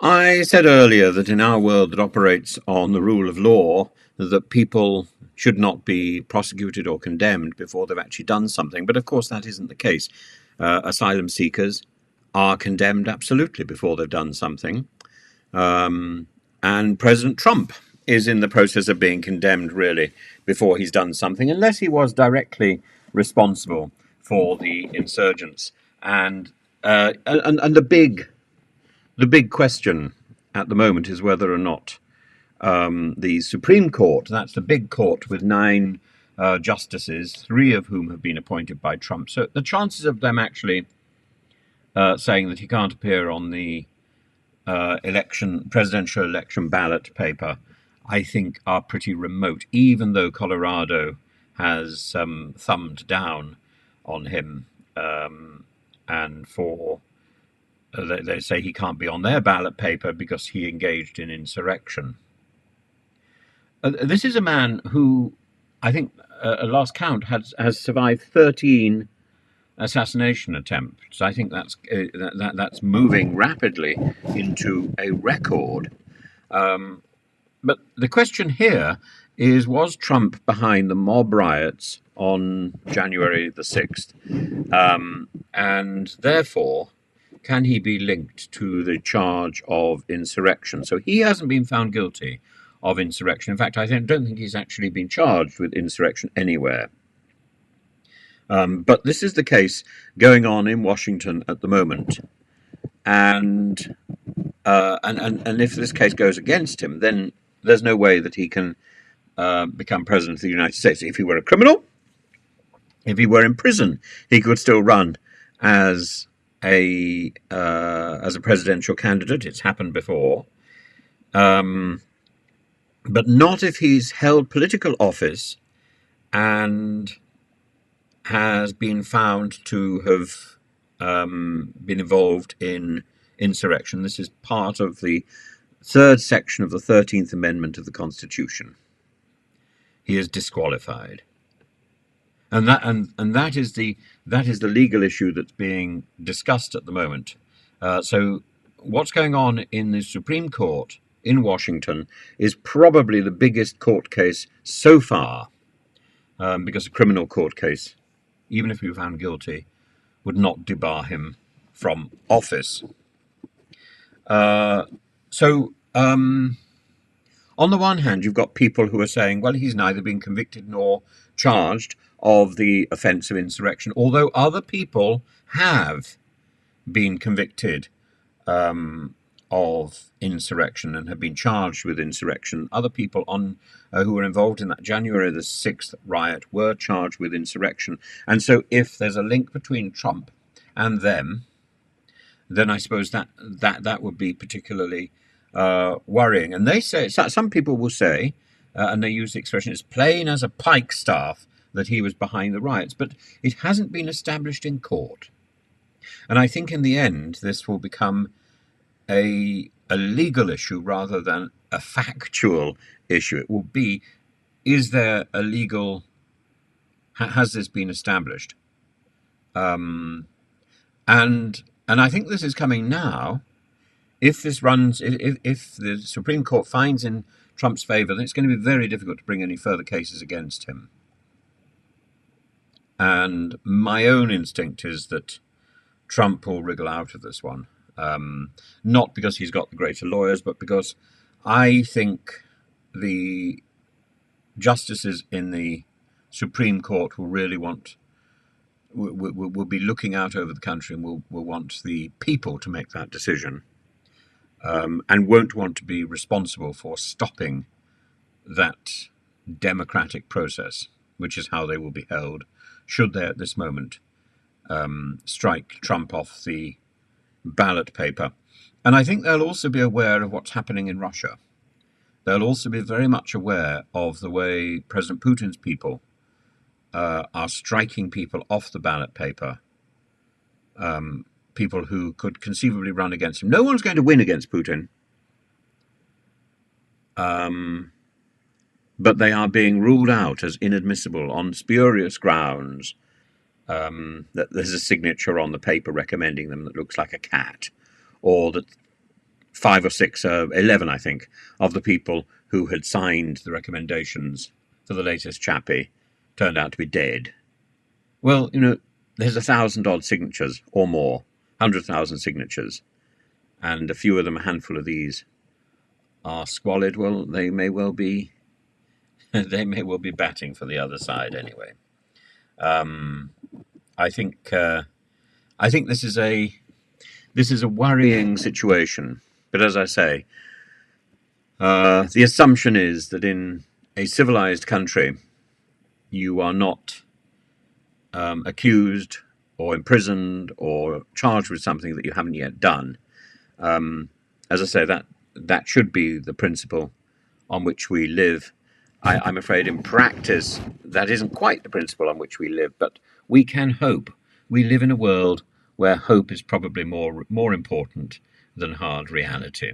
I said earlier that in our world that operates on the rule of law, that people should not be prosecuted or condemned before they've actually done something. But of course, that isn't the case. Asylum seekers are condemned absolutely before they've done something. Um, and President Trump is in the process of being condemned, really, before he's done something, unless he was directly responsible for the insurgents. And the big question at the moment is whether or not the Supreme Court, that's the big court with nine justices, three of whom have been appointed by Trump. So the chances of them actually saying that he can't appear on the presidential election ballot paper, I think, are pretty remote, even though Colorado has thumbed down on him. And for they say he can't be on their ballot paper because he engaged in insurrection. This is a man who, I think, at last count, has survived 13 assassination attempts. I think that's moving rapidly into a record. But the question here is: was Trump behind the mob riots on January the 6th, and therefore, can he be linked to the charge of insurrection? So he hasn't been found guilty of insurrection. In fact, don't think he's actually been charged with insurrection anywhere. But this is the case going on in Washington at the moment, and if this case goes against him, then there's no way that he can become president of the United States. If he were a criminal, if he were in prison, he could still run as a presidential candidate. It's happened before, but not if he's held political office and has been found to have been involved in insurrection. This is part of the third section of the 13th Amendment of the Constitution. He is disqualified. And that is the legal issue that's being discussed at the moment. So what's going on in the Supreme Court in Washington is probably the biggest court case so far, because a criminal court case, even if he were found guilty, would not debar him from office. On the one hand, you've got people who are saying, well, he's neither been convicted nor charged of the offence of insurrection, although other people have been convicted of insurrection and have been charged with insurrection. Other people who were involved in that January the 6th riot were charged with insurrection. And so if there's a link between Trump and them, then I suppose that would be particularly worrying. And they say, some people will say, and they use the expression, it's plain as a pikestaff that he was behind the riots, but it hasn't been established in court. And I think in the end, this will become a legal issue rather than a factual issue. It will be, is there a legal, has this been established? And I think this is coming now. If this runs, if the Supreme Court finds in Trump's favor, then it's going to be very difficult to bring any further cases against him. And my own instinct is that Trump will wriggle out of this one. Not because he's got the greater lawyers, but because I think the justices in the Supreme Court will really will be looking out over the country and will want the people to make that decision, and won't want to be responsible for stopping that democratic process, which is how they will be held, should they at this moment strike Trump off the ballot paper. And I think they'll also be aware of what's happening in Russia. They'll also be very much aware of the way President Putin's people are striking people off the ballot paper, people who could conceivably run against him. No one's going to win against Putin, but they are being ruled out as inadmissible on spurious grounds. That there's a signature on the paper recommending them that looks like a cat, or that 5 or 6, 11, I think, of the people who had signed the recommendations for the latest chappie turned out to be dead. Well, there's 1,000-odd signatures or more, 100,000 signatures, and a few of them, a handful of these, are squalid. Well, they may well be batting for the other side anyway. I think this is a worrying situation. But as I say, the assumption is that in a civilized country, you are not accused or imprisoned or charged with something that you haven't yet done. As I say, that should be the principle on which we live. I'm afraid in practice that isn't quite the principle on which we live, but we can hope. We live in a world where hope is probably more important than hard reality.